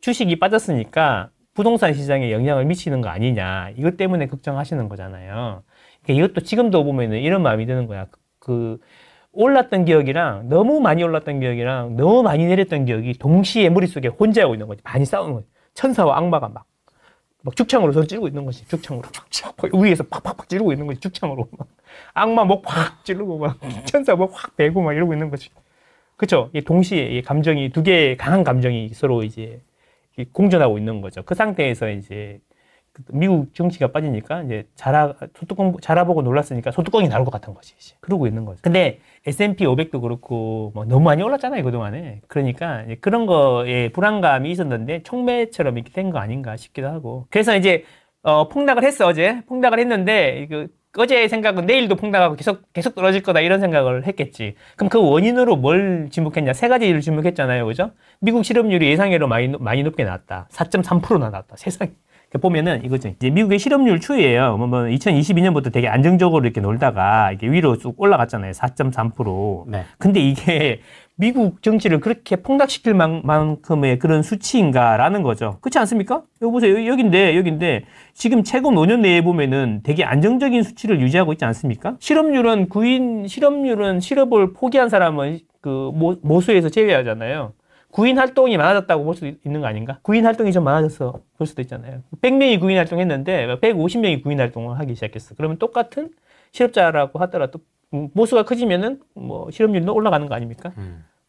주식이 빠졌으니까 부동산 시장에 영향을 미치는 거 아니냐. 이것 때문에 걱정하시는 거잖아요. 그러니까 이것도 지금도 보면은 이런 마음이 드는 거야. 올랐던 기억이랑 너무 많이 올랐던 기억이랑 너무 많이 내렸던 기억이 동시에 머릿속에 혼재하고 있는 거지. 많이 싸우는 거지. 천사와 악마가 막 죽창으로 서로 찌르고 있는 거지. 죽창으로. 위에서 팍팍팍 찌르고 있는 거지. 죽창으로. 막. 악마 목 확 찌르고 막 천사 목 확 베고 막 이러고 있는 거지. 그쵸? 동시에 이 감정이, 두 개의 강한 감정이 서로 이제 공존하고 있는 거죠. 그 상태에서 이제 미국 정치가 빠지니까 이제 소뚜껑 자라보고 놀랐으니까 소뚜껑이 나올 것 같은 거지. 이제. 그러고 있는 거죠. 근데 S&P 500도 그렇고 뭐 너무 많이 올랐잖아요, 그동안에. 그러니까 이제 그런 거에 불안감이 있었는데 촉매처럼 이렇게 된 거 아닌가 싶기도 하고. 그래서 이제 폭락을 했어, 어제. 폭락을 했는데 어제의 생각은 내일도 폭락하고 계속 떨어질 거다 이런 생각을 했겠지. 그럼 그 원인으로 뭘 지목했냐? 세 가지를 지목했잖아요, 그죠? 미국 실업률이 예상외로 많이 높게 나왔다. 4.3%나 나왔다. 세상에. 보면은 이거죠. 이제 미국의 실업률 추이예요. 2022년부터 되게 안정적으로 이렇게 놀다가 이게 위로 쭉 올라갔잖아요. 4.3%. 네. 근데 이게 미국 정치를 그렇게 폭락시킬 만큼의 그런 수치인가라는 거죠. 그렇지 않습니까? 여기 보세요. 여긴데 지금 최근 5년 내에 보면은 되게 안정적인 수치를 유지하고 있지 않습니까? 실업률은 실업을 포기한 사람은 모수에서 제외하잖아요. 구인 활동이 많아졌다고 볼 수 있는 거 아닌가? 구인 활동이 좀 많아졌어 볼 수도 있잖아요. 100명이 구인 활동했는데 150명이 구인 활동을 하기 시작했어. 그러면 똑같은 실업자라고 하더라도 모수가 커지면은 실업률도 올라가는 거 아닙니까?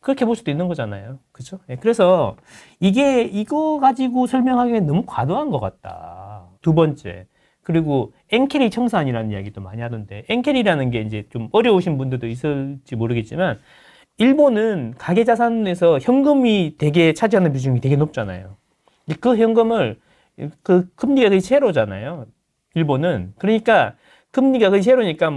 그렇게 볼 수도 있는 거잖아요. 그렇죠? 네, 그래서 이거 가지고 설명하기엔 너무 과도한 것 같다. 두 번째. 그리고 엔캐리 청산이라는 이야기도 많이 하던데, 엔캐리라는 게 이제 좀 어려우신 분들도 있을지 모르겠지만, 일본은 가계자산에서 현금이 되게 차지하는 비중이 되게 높잖아요. 그 현금을, 금리가 거의 제로잖아요. 일본은. 그러니까, 금리가 거의 제로니까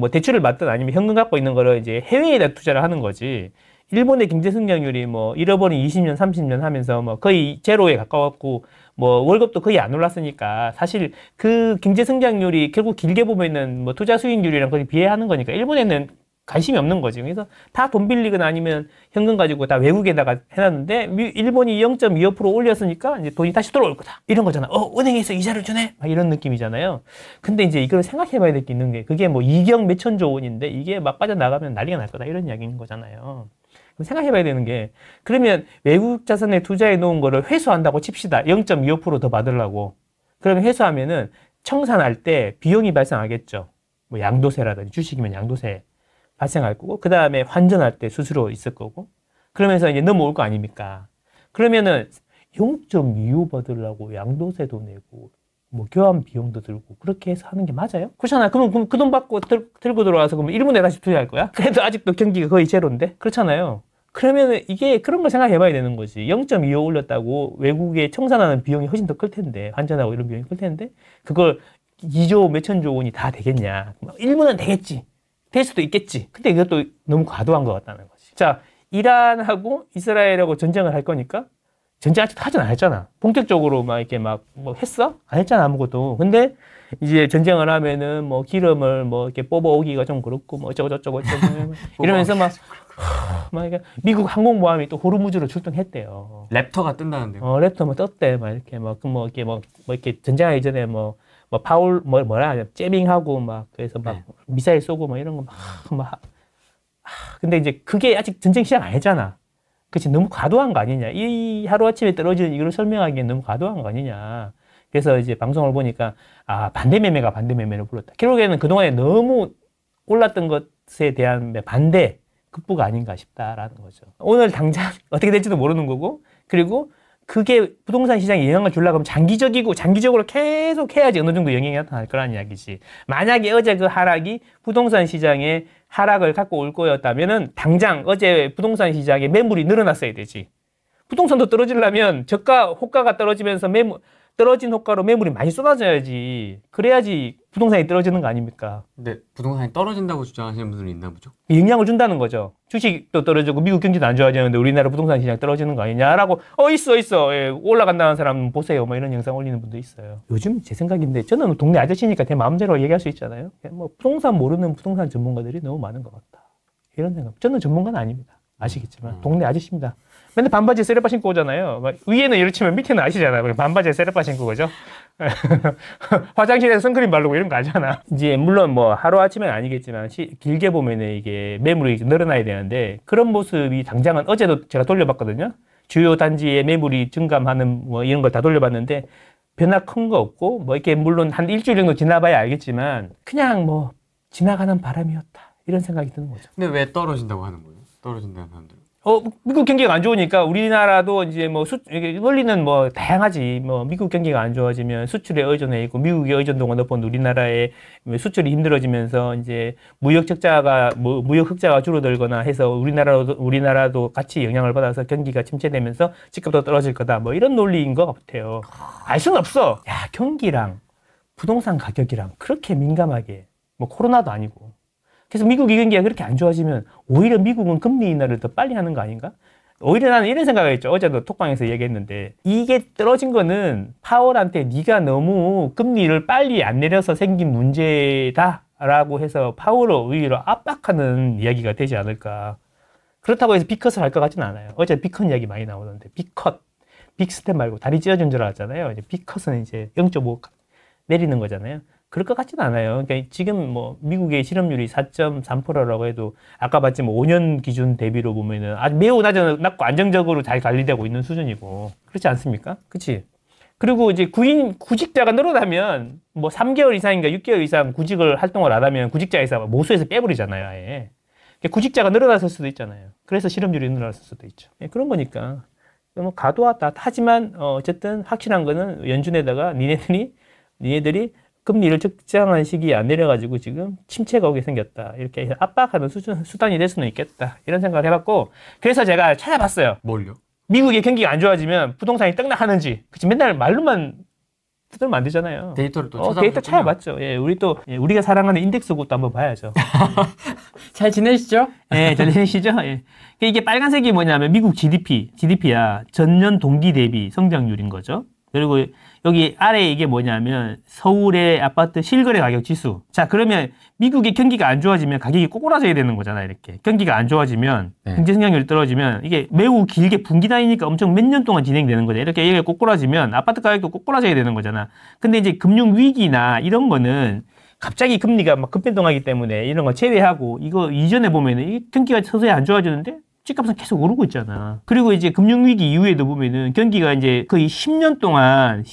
대출을 받든 아니면 현금 갖고 있는 거를 이제 해외에다 투자를 하는 거지. 일본의 경제 성장률이 잃어버린 20년, 30년 하면서 거의 제로에 가까웠고, 월급도 거의 안 올랐으니까, 사실 그 경제 성장률이 결국 길게 보면은 투자 수익률이랑 거의 비례하는 거니까, 일본에는 관심이 없는 거지. 그래서 다 돈 빌리거나 아니면 현금 가지고 다 외국에다가 해놨는데 일본이 0.25% 올렸으니까 이제 돈이 다시 돌아올 거다. 이런 거잖아. 은행에서 이자를 주네? 막 이런 느낌이잖아요. 근데 이제 이걸 생각해 봐야 될 게 있는 게 그게 2경 몇천조 원인데 이게 막 빠져나가면 난리가 날 거다. 이런 이야기인 거잖아요. 그럼 생각해 봐야 되는 게 그러면 외국 자산에 투자해 놓은 거를 회수한다고 칩시다. 0.25% 더 받으려고. 그러면 회수하면은 청산할 때 비용이 발생하겠죠. 양도세라든지 주식이면 양도세. 발생할 거고, 그 다음에 환전할 때 수수료 있을 거고, 그러면서 이제 넘어올 거 아닙니까? 그러면은 0.25 받으려고 양도세도 내고, 교환 비용도 들고, 그렇게 해서 하는 게 맞아요? 그렇잖아요. 그럼 그 돈 받고 들고 들어와서 그러면 일본에 다시 투자할 거야? 그래도 아직도 경기가 거의 제로인데? 그렇잖아요. 그러면은 이게 그런 걸 생각해 봐야 되는 거지. 0.25 올렸다고 외국에 청산하는 비용이 훨씬 더 클 텐데, 환전하고 이런 비용이 클 텐데, 그걸 2조 몇천조 원이 다 되겠냐? 일본은 되겠지. 될 수도 있겠지. 근데 이것도 너무 과도한 것 같다는 거지. 자, 이란하고 이스라엘하고 전쟁을 할 거니까 전쟁 아직 하진 않았잖아. 본격적으로 했어? 안 했잖아, 아무것도. 근데 이제 전쟁을 하면은 기름을 이렇게 뽑아오기가 좀 그렇고 어쩌고 이러면서 미국 항공모함이 또 호르무즈로 출동했대요. 랩터가 뜬다는데요. 랩터 떴대. 이렇게 전쟁하기 전에 째밍하고 그래서 미사일 쏘고 이런 거 근데 이제 그게 아직 전쟁 시작 안 했잖아. 그치, 너무 과도한 거 아니냐. 이 하루아침에 떨어지는 이걸 설명하기엔 너무 과도한 거 아니냐. 그래서 이제 방송을 보니까, 반대매매가 반대매매를 불렀다. 결국에는 그동안에 너무 올랐던 것에 대한 반대, 극부가 아닌가 싶다라는 거죠. 오늘 당장 어떻게 될지도 모르는 거고, 그리고 그게 부동산 시장에 영향을 주려고 하면 장기적으로 계속 해야지 어느 정도 영향이 나타날 거라는 이야기지. 만약에 어제 그 하락이 부동산 시장에 하락을 갖고 올 거였다면은 당장 어제 부동산 시장에 매물이 늘어났어야 되지. 부동산도 떨어지려면 호가가 떨어지면서 떨어진 호가로 매물이 많이 쏟아져야지. 그래야지 부동산이 떨어지는 거 아닙니까? 근데 부동산이 떨어진다고 주장하시는 분들이 있나 보죠? 영향을 준다는 거죠. 주식도 떨어지고 미국 경기도 안 좋아지는데 우리나라 부동산 시장 떨어지는 거 아니냐라고 있어. 예, 올라간다는 사람 보세요. 이런 영상 올리는 분도 있어요. 요즘 제 생각인데 저는 동네 아저씨니까 제 마음대로 얘기할 수 있잖아요. 부동산 모르는 부동산 전문가들이 너무 많은 것 같다. 이런 생각. 저는 전문가는 아닙니다. 아시겠지만 동네 아저씨입니다. 맨날 반바지에 세레파 신고 오잖아요. 막 위에는 이렇게 치면 밑에는 아시잖아요. 반바지에 세레파 신고 오죠. 화장실에서 선크림 바르고 이런 거 알잖아. 이제 물론 뭐 하루아침은 아니겠지만 길게 보면은 이게 매물이 늘어나야 되는데 그런 모습이 당장은 어제도 제가 돌려봤거든요. 주요 단지의 매물이 증감하는 뭐 이런 걸 다 돌려봤는데 변화 큰 거 없고 뭐 이렇게 물론 한 일주일 정도 지나봐야 알겠지만 그냥 뭐 지나가는 바람이었다 이런 생각이 드는 거죠. 근데 왜 떨어진다고 하는 거예요? 떨어진다는 사람들. 미국 경기가 안 좋으니까 우리나라도 이제 뭐 원리는 뭐 다양하지. 뭐 미국 경기가 안 좋아지면 수출에 의존해 있고 미국의 의존도가 높은 우리나라의 수출이 힘들어지면서 이제 무역 흑자가 줄어들거나 해서 우리나라도 같이 영향을 받아서 경기가 침체되면서 집값도 떨어질 거다. 뭐 이런 논리인 것 같아요. 알 수는 없어. 야, 경기랑 부동산 가격이랑 그렇게 민감하게 뭐 코로나도 아니고. 그래서 미국 경기가 그렇게 안 좋아지면 오히려 미국은 금리 인하를 더 빨리 하는 거 아닌가? 오히려 나는 이런 생각을 했죠. 어제도 톡방에서 얘기했는데 이게 떨어진 거는 파월한테 네가 너무 금리를 빨리 안 내려서 생긴 문제다라고 해서 파월을 오히려 압박하는 이야기가 되지 않을까. 그렇다고 해서 빅컷을 할 것 같지는 않아요. 어제 빅컷 이야기 많이 나오는데 빅컷, 빅스텝 말고 다리 찢어진 줄 알았잖아요. 이제 빅컷은 이제 0.5 내리는 거잖아요. 그럴 것 같지는 않아요. 그러니까 지금 뭐 미국의 실업률이 4.3%라고 해도 아까 봤지 뭐 5년 기준 대비로 보면은 아주 매우 낮고 안정적으로 잘 관리되고 있는 수준이고 그렇지 않습니까? 그렇지? 그리고 이제 구직자가 늘어나면 뭐 3개월 이상인가 6개월 이상 구직을 활동을 안 하면 구직자에서 모수에서 빼버리잖아요, 아예. 구직자가 늘어났을 수도 있잖아요. 그래서 실업률이 늘어났을 수도 있죠. 그런 거니까 뭐 가도하다. 하지만 어쨌든 확실한 거는 연준에다가 니네들이 금리를 적정한 시기에 안 내려가지고 지금 침체가 오게 생겼다. 이렇게 압박하는 수단이 될 수는 있겠다. 이런 생각을 해봤고, 그래서 제가 찾아봤어요. 뭘요? 미국의 경기가 안 좋아지면 부동산이 떡락하는지. 그치, 맨날 말로만 들으면 안 되잖아요. 데이터를 또 찾아봤군요. 데이터 찾아봤죠. 예, 우리가 사랑하는 인덱스 곡도 한번 봐야죠. 잘 지내시죠? 예, 잘 지내시죠? 예. 이게 빨간색이 뭐냐면 미국 GDP야. 전년 동기 대비 성장률인 거죠. 그리고 여기 아래에 이게 뭐냐면 서울의 아파트 실거래 가격 지수. 자, 그러면 미국의 경기가 안 좋아지면 가격이 꼬꾸라져야 되는 거잖아요. 이렇게 경기가 안 좋아지면 경제 성장률이 떨어지면 이게 매우 길게 분기 단위니까 엄청 몇 년 동안 진행되는 거죠. 이렇게 꼬꾸라지면 아파트 가격도 꼬꾸라져야 되는 거잖아. 근데 이제 금융 위기나 이런 거는 갑자기 금리가 막 급변동하기 때문에 이런 거 제외하고 이거 이전에 보면은 이 경기가 서서히 안 좋아지는데 집값은 계속 오르고 있잖아. 그리고 이제 금융위기 이후에도 보면은 경기가 이제 거의 10년 동안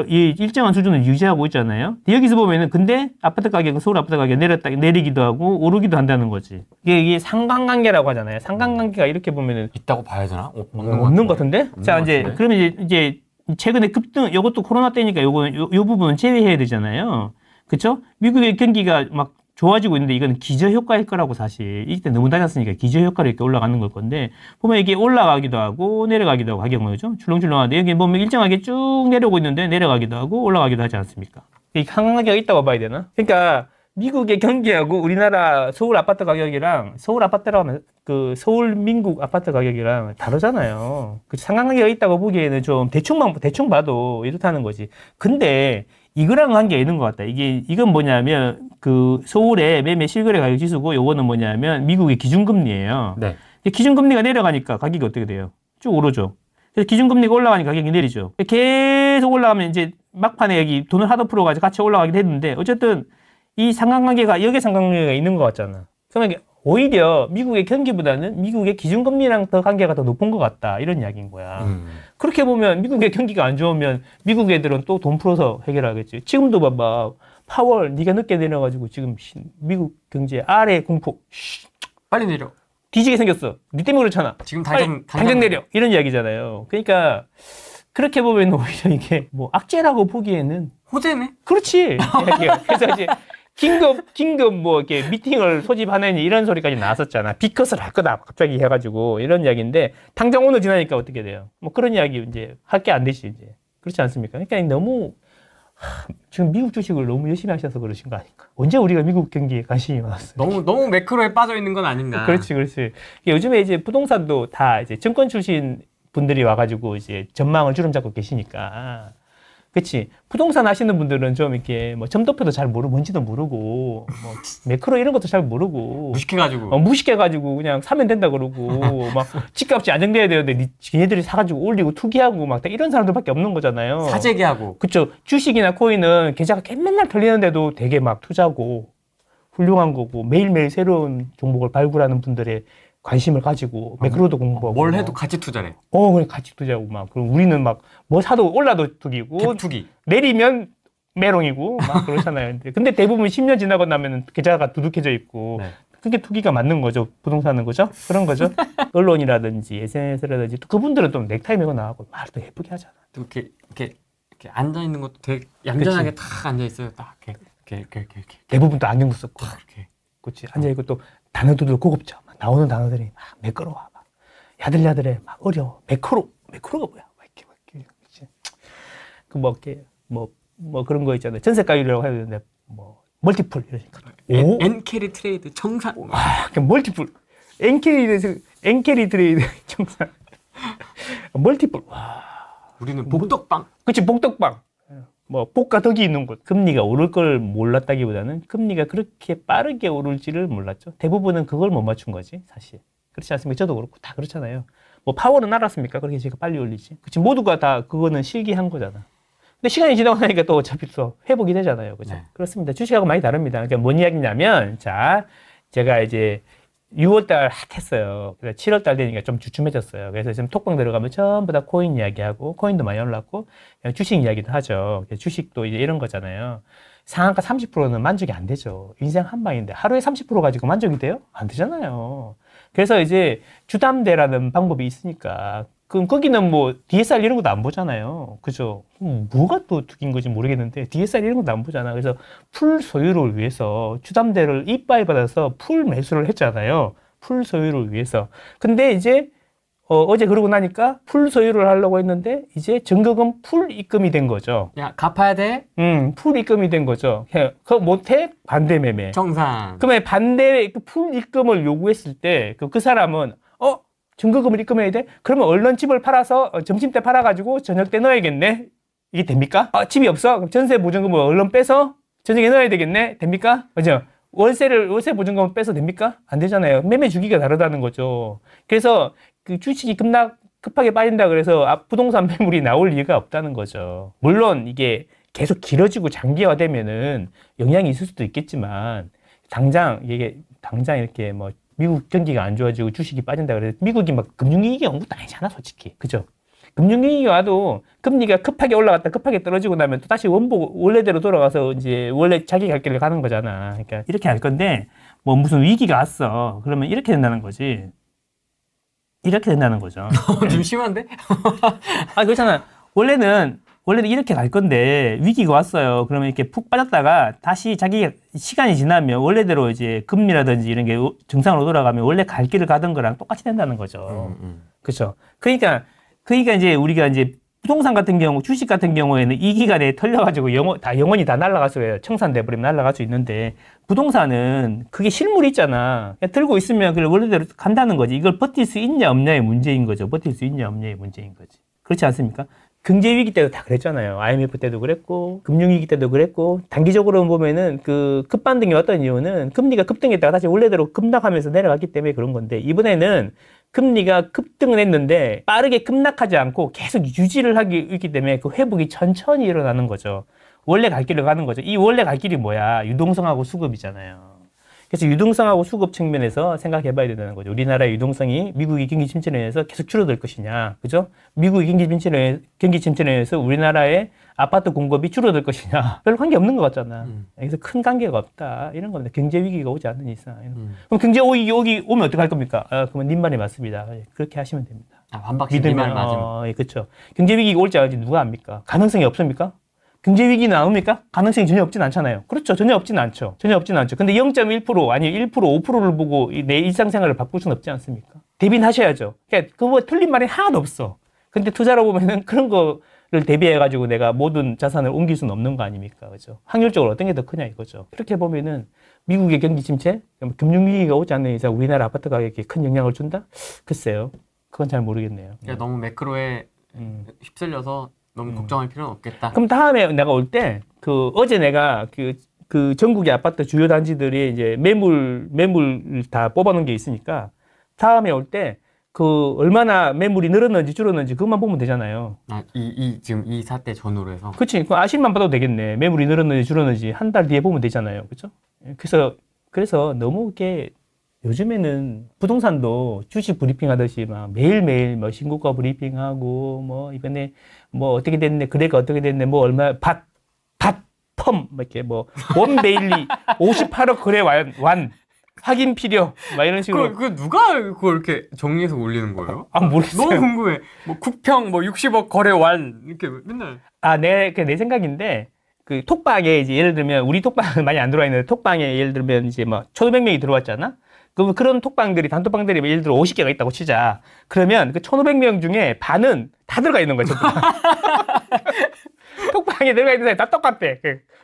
이 일정한 수준을 유지하고 있잖아요. 여기서 보면은 근데 아파트 가격은 서울 아파트 가격이 내리기도 하고 오르기도 한다는 거지. 이게 상관관계라고 하잖아요. 상관관계가 이렇게 보면은 있다고 봐야 되나? 없는 것 같은데? 자, 그러면 이제 최근에 급등, 요것도 코로나 때니까 요 부분은 제외해야 되잖아요. 그쵸? 미국의 경기가 막 좋아지고 있는데 이건 기저효과일 거라고 사실. 이때 너무 낮았으니까 기저효과로 이렇게 올라가는 걸 건데 보면 이게 올라가기도 하고 내려가기도 하고 가격 뭐죠? 출렁출렁한데 여기 보면 일정하게 쭉 내려오고 있는데 내려가기도 하고 올라가기도 하지 않습니까? 이 상관관계가 있다고 봐야 되나? 그러니까 미국의 경기하고 우리나라 서울 아파트 가격이랑 서울 아파트라고 하면 서울 민국 아파트 가격이랑 다르잖아요. 그 상관관계가 있다고 보기에는 좀 대충 봐도 이렇다는 거지. 근데 이거랑 관계가 있는 것 같다. 이건 뭐냐면, 서울의 매매 실거래 가격 지수고, 요거는 뭐냐면, 미국의 기준금리예요. 네. 기준금리가 내려가니까 가격이 어떻게 돼요? 쭉 오르죠. 그래서 기준금리가 올라가니까 가격이 내리죠. 계속 올라가면 이제 막판에 여기 돈을 하도 풀어가지고 같이 올라가기도 했는데, 어쨌든 이 상관관계가, 역의 상관관계가 있는 것 같잖아. 그러면 오히려 미국의 경기보다는 미국의 기준금리랑 더 관계가 더 높은 것 같다. 이런 이야기인 거야. 그렇게 보면 미국의 경기가 안 좋으면 미국 애들은 또 돈 풀어서 해결하겠지. 지금도 봐봐. 파월 네가 늦게 내려가지고 지금 미국 경제 아래 공포. 빨리 내려. 뒤지게 생겼어. 네 때문에 그렇잖아. 지금 당장 내려. 이런 이야기잖아요. 그러니까 그렇게 보면 오히려 이게 뭐 악재라고 보기에는 호재네. 그렇지. 그래서 이제 긴급 뭐 이렇게 미팅을 소집하는 이런 소리까지 나왔었잖아. 빅컷을 할 거다 갑자기 해가지고 이런 이야기인데 당장 오늘 지나니까 어떻게 돼요? 뭐 그런 이야기 이제 할 게 안 되지 이제. 그렇지 않습니까? 그러니까 너무 지금 미국 주식을 너무 열심히 하셔서 그러신 거 아닐까? 언제 우리가 미국 경기에 관심이 많았어요? 너무 매크로에 빠져 있는 건 아닌가? 그렇지. 요즘에 이제 부동산도 다 이제 증권 출신 분들이 와가지고 이제 전망을 주름 잡고 계시니까 그치. 부동산 하시는 분들은 좀 이렇게 뭐 점도표도 잘 모르고 뭔지도 모르고 뭐 매크로 이런 것도 잘 모르고 무식해가지고. 무식해가지고 그냥 사면 된다 그러고 막 집값이 안정돼야 되는데 걔네들이 사가지고 올리고 투기하고 막 이런 사람들밖에 없는 거잖아요. 사재기하고. 그쵸. 주식이나 코인은 계좌가 맨날 털리는데도 되게 막 투자고 훌륭한 거고 매일매일 새로운 종목을 발굴하는 분들의 관심을 가지고 매크로도 공부하고 뭘 해도 같이 투자래. 그래 같이 투자하고 막 그럼 우리는 막 뭐 사도 올라도 투기고 갭투기. 내리면 메롱이고 막 그렇잖아요. 근데 대부분 10년 지나고 나면은 계좌가 두둑해져 있고 네. 그게 투기가 맞는 거죠. 부동산은 그죠? 그런 거죠. 언론이라든지 SNS라든지 또 그분들은 또 넥타이 메고 나가고 말도 예쁘게 하잖아. 또 이렇게 앉아 있는 것도 되게 얌전하게 딱 앉아 있어요. 딱 이렇게. 대부분 또 안경도 썼고. 딱 이렇게. 그렇지. 앉아 있고 또 단어들도 고급져. 막 나오는 단어들이 막 매끄러워. 막 야들야들해. 막 어려워. 매크로가 뭐야? 그 뭐 이렇게 뭐 그런 거 있잖아요. 전세가율이라고 해야 되는데 뭐 멀티플 이러니까. 엔캐리 트레이드 청산. 멀티플. 엔캐리 트레이드 청산. 멀티플. 와. 우리는 복덕방. 그치 복덕방. 뭐 복과 덕이 있는 곳. 금리가 오를 걸 몰랐다기보다는 금리가 그렇게 빠르게 오를지를 몰랐죠. 대부분은 그걸 못 맞춘 거지 사실. 그렇지 않습니까? 저도 그렇고 다 그렇잖아요. 뭐 파워는 알았습니까? 그렇게 제가 빨리 올리지. 그치 모두가 다 그거는 실기한 거잖아. 근데 시간이 지나고 나니까 또 어차피 또 회복이 되잖아요. 그죠? 네. 그렇습니다. 주식하고 많이 다릅니다. 그러니까 뭔 이야기냐면, 자, 제가 이제 6월달 핫했어요. 그래서 7월달 되니까 좀 주춤해졌어요. 그래서 지금 톡방 들어가면 전부 다 코인 이야기하고, 코인도 많이 올랐고, 그냥 주식 이야기도 하죠. 주식도 이제 이런 거잖아요. 상한가 30%는 만족이 안 되죠. 인생 한 방인데 하루에 30% 가지고 만족이 돼요? 안 되잖아요. 그래서 이제 주담대라는 방법이 있으니까 그럼 거기는 뭐 DSR 이런 것도 안 보잖아요. 그죠? 뭐가 또 투기인 건지 모르겠는데 DSR 이런 것도 안 보잖아. 그래서 풀 소유를 위해서 주담대를 이빠이 받아서 풀 매수를 했잖아요. 풀 소유를 위해서. 근데 이제 어제 그러고 나니까 풀 소유를 하려고 했는데 이제 전거금 풀 입금이 된 거죠. 야 갚아야 돼. 풀 입금이 된 거죠. 그거 못해? 반대 매매. 청산. 그러면 반대 풀 입금을 요구했을 때 그 사람은 증거금을 입금해야 돼? 그러면 얼른 집을 팔아서 점심 때 팔아가지고 저녁 때 넣어야겠네? 이게 됩니까? 집이 없어? 그럼 전세 보증금을 얼른 빼서 저녁에 넣어야 되겠네? 됩니까? 그죠? 월세 보증금을 빼서 됩니까? 안 되잖아요. 매매 주기가 다르다는 거죠. 그래서 그 주식이 급하게 빠진다 그래서 부동산 매물이 나올 이유가 없다는 거죠. 물론 이게 계속 길어지고 장기화되면은 영향이 있을 수도 있겠지만 당장 이렇게 뭐 미국 경기가 안 좋아지고 주식이 빠진다 그래서 미국이 막 금융위기가 온 것도 아니잖아 솔직히. 그죠? 금융위기가 와도 금리가 급하게 올라갔다 급하게 떨어지고 나면 또 다시 원래대로 돌아가서 이제 원래 자기 갈 길을 가는 거잖아. 그러니까 이렇게 할 건데 뭐 무슨 위기가 왔어. 그러면 이렇게 된다는 거지. 이렇게 된다는 거죠. 좀 심한데? 그렇잖아. 원래는 이렇게 갈 건데 위기가 왔어요. 그러면 이렇게 푹 빠졌다가 다시 자기 시간이 지나면 원래대로 이제 금리라든지 이런 게 정상으로 돌아가면 원래 갈 길을 가던 거랑 똑같이 된다는 거죠. 그렇죠. 그러니까 이제 우리가 이제 부동산 같은 경우, 주식 같은 경우에는 이 기간에 털려가지고 영원히 다 날아갈 수 있어요. 청산돼버리면 날아갈 수 있는데 부동산은 그게 실물이 있잖아. 그냥 들고 있으면 그걸 원래대로 간다는 거지. 이걸 버틸 수 있냐 없냐의 문제인 거죠. 버틸 수 있냐 없냐의 문제인 거지. 그렇지 않습니까? 경제위기 때도 다 그랬잖아요. IMF 때도 그랬고, 금융위기 때도 그랬고, 단기적으로 보면은 그 급반등이 왔던 이유는 금리가 급등했다가 다시 원래대로 급락하면서 내려갔기 때문에 그런 건데, 이번에는 금리가 급등을 했는데 빠르게 급락하지 않고 계속 유지를 있기 때문에 그 회복이 천천히 일어나는 거죠. 원래 갈 길을 가는 거죠. 이 원래 갈 길이 뭐야? 유동성하고 수급이잖아요. 그래서 유동성하고 수급 측면에서 생각해 봐야 된다는 거죠. 우리나라의 유동성이 미국의 경기 침체로 인해서 계속 줄어들 것이냐. 그죠? 미국의 경기 침체로 인해서 우리나라의 아파트 공급이 줄어들 것이냐. 별 관계 없는 것 같잖아. 그래서 큰 관계가 없다. 이런 겁니다. 경제 위기가 오지 않는 이상. 그럼 경제 위기 오면 어떻게 할 겁니까? 그러면 님 말이 맞습니다. 그렇게 하시면 됩니다. 반박심 님 말 맞으면. 예, 그렇죠. 경제 위기가 올지 않을지 누가 압니까? 가능성이 없습니까? 경제 위기는 나옵니까? 가능성이 전혀 없진 않잖아요. 그렇죠. 전혀 없진 않죠. 근데 0.1% 아니 1% 5%를 보고 내 일상생활을 바꿀 수는 없지 않습니까? 대비하셔야죠. 그러니까 그거 틀린 말이 하나도 없어. 근데 투자로 보면은 그런 거를 대비해가지고 내가 모든 자산을 옮길 수는 없는 거 아닙니까? 그죠? 확률적으로 어떤 게 더 크냐 이거죠. 그렇게 보면은 미국의 경기 침체, 금융위기가 오지 않는 이상 우리나라 아파트 가격에 큰 영향을 준다? 글쎄요. 그건 잘 모르겠네요. 너무 매크로에 휩쓸려서 너무 걱정할 필요는 없겠다. 그럼 다음에 내가 올 때, 어제 내가 그 전국의 아파트 주요 단지들이 이제 매물 다 뽑아놓은 게 있으니까, 다음에 올 때, 얼마나 매물이 늘었는지 줄었는지 그것만 보면 되잖아요. 아, 지금 이 사태 전후로 해서. 그치. 그 아실만 봐도 되겠네. 매물이 늘었는지 줄었는지 한 달 뒤에 보면 되잖아요. 그죠? 그래서 너무 이렇게 요즘에는 부동산도 주식 브리핑 하듯이 막 매일매일 뭐 신고가 브리핑하고 뭐 이번에 뭐 어떻게 됐네, 거래가 어떻게 됐네, 뭐 얼마, 펌, 이렇게 뭐, 원데일리 58억 거래 완, 확인 필요, 막 이런 식으로. 누가 그걸 이렇게 정리해서 올리는 거예요? 아, 모르겠어요. 너무 궁금해. 뭐 국평 뭐 60억 거래 완 이렇게 맨날. 아, 내 생각인데, 톡방에 이제 예를 들면, 우리 톡방은 많이 안 들어와 있는데, 톡방에 예를 들면 이제 뭐, 1,500명이 들어왔잖아? 그러면 그런 단톡방들이 예를 들어 50개가 있다고 치자. 그러면 그 1,500명 중에 반은 다 들어가 있는 거야, 전부 다. 톡방에 들어가 있는 사람이 다 똑같대.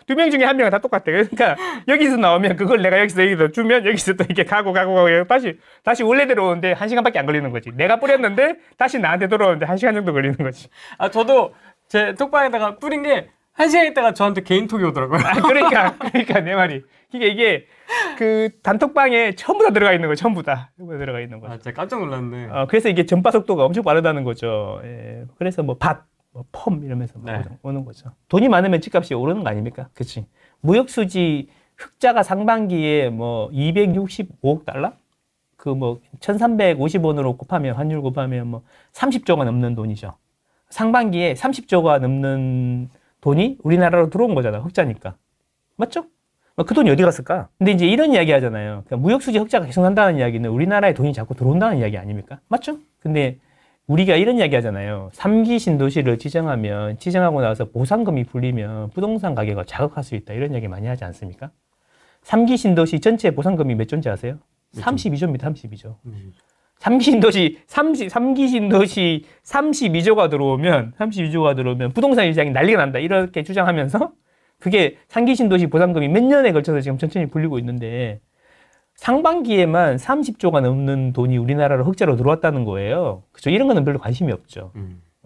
2명 중에 1명은 다 똑같아. 그러니까 여기서 나오면 그걸 내가 여기서 주면 여기서 또 이렇게 가고 다시 원래대로 오는데 1시간밖에 안 걸리는 거지. 내가 뿌렸는데 다시 나한테 돌아오는데 1시간 정도 걸리는 거지. 아, 저도 제 톡방에다가 뿌린 게 1시간 있다가 저한테 개인 톡이 오더라고요. 아, 그러니까 내 말이. 이게 단톡방에 전부 다 들어가 있는 거예요. 전부 다 들어가 있는 거죠. 아, 진짜 깜짝 놀랐네. 그래서 이게 전파 속도가 엄청 빠르다는 거죠. 예. 그래서 뭐 펌 이러면서 네. 오는 거죠. 돈이 많으면 집값이 오르는 거 아닙니까? 그치? 무역수지 흑자가 상반기에 뭐 265억 달러? 1350원으로 환율 곱하면 뭐 30조가 넘는 돈이죠. 상반기에 30조가 넘는 돈이 우리나라로 들어온 거잖아. 흑자니까. 맞죠? 그 돈이 어디 갔을까? 근데 이제 이런 이야기 하잖아요. 그러니까 무역수지 흑자가 계속 난다는 이야기는 우리나라에 돈이 자꾸 들어온다는 이야기 아닙니까? 맞죠? 근데 우리가 이런 이야기 하잖아요. 3기 신도시를 지정하고 나서 보상금이 풀리면 부동산 가격을 자극할 수 있다. 이런 이야기 많이 하지 않습니까? 3기 신도시 전체 보상금이 몇 조인지 아세요? 32조입니다. 32조. 3기 신도시 32조가 들어오면 부동산 시장이 난리가 난다. 이렇게 주장하면서 그게 3기 신도시 보상금이 몇 년에 걸쳐서 지금 천천히 풀리고 있는데 상반기에만 30조가 넘는 돈이 우리나라로 흑자로 들어왔다는 거예요. 그죠? 이런 거는 별로 관심이 없죠.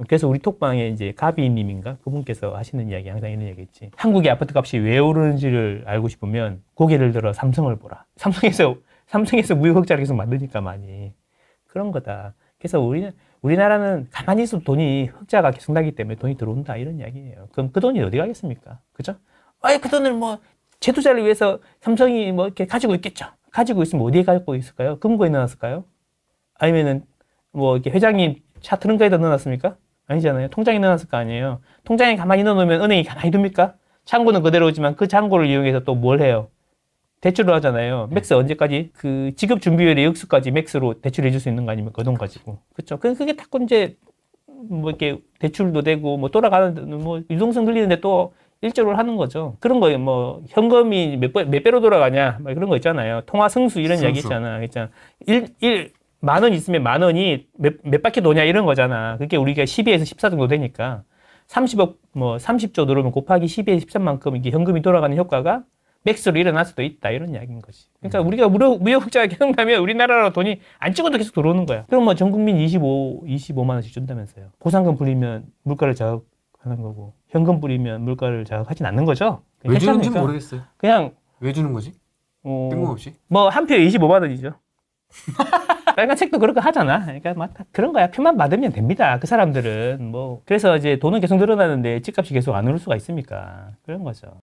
그래서 우리 톡방에 이제 가비님인가? 그분께서 하시는 이야기, 항상 이런 얘기 있지. 한국의 아파트 값이 왜 오르는지를 알고 싶으면 고개를 들어 삼성을 보라. 삼성에서 무역 흑자를 계속 만드니까 많이. 그런 거다. 그래서 우리나라는 가만히 있어도 돈이 흑자가 계속 나기 때문에 돈이 들어온다. 이런 이야기예요. 그럼 그 돈이 어디 가겠습니까? 그죠? 그 돈을 뭐 재투자를 위해서 삼성이 뭐 이렇게 가지고 있겠죠. 가지고 있으면 어디에 갖고 있을까요? 금고에 넣어놨을까요? 아니면은 뭐 이렇게 회장님 차 트렁크에다 넣어놨습니까? 아니잖아요. 통장에 넣어놨을 거 아니에요. 통장에 가만히 넣어놓으면 은행이 가만히 둡니까? 창고는 그대로지만 그 창고를 이용해서 또 뭘 해요? 대출을 하잖아요. 맥스 언제까지? 지급 준비율의 역수까지 맥스로 대출해 줄 수 있는 거 아닙니까? 그 돈 가지고. 그쵸? 그게 자꾸 이제 뭐 이렇게 대출도 되고 뭐 돌아가는 뭐 유동성 늘리는데 또 일조를 하는 거죠. 그런 거예요. 뭐 현금이 몇 배로 돌아가냐, 뭐 그런 거 있잖아요. 통화 승수 이런 이야기 있잖아. 만 원 있으면 만 원이 몇 바퀴 도냐 이런 거잖아. 그게 우리가 12에서 14 정도 되니까 30조 들어오면 곱하기 12에서 13만큼 이게 현금이 돌아가는 효과가 맥스로 일어날 수도 있다 이런 이야기인 거지. 그러니까 우리가 무역 흑자가 계속 나면 우리나라로 돈이 안 찍어도 계속 들어오는 거야. 그럼 뭐 전 국민 25만 원씩 준다면서요. 보상금 불리면 물가를 자극하는 거고 현금 뿌리면 물가를 자극하진 않는 거죠. 왜 주는지 모르겠어요. 그냥 왜 주는 거지? 뜬금없이? 뭐 한 표에 25만 원이죠. 빨간책도 그렇게 하잖아. 그러니까 막 그런 거야. 표만 받으면 됩니다. 그 사람들은 뭐 그래서 이제 돈은 계속 늘어나는데 집값이 계속 안 오를 수가 있습니까? 그런 거죠.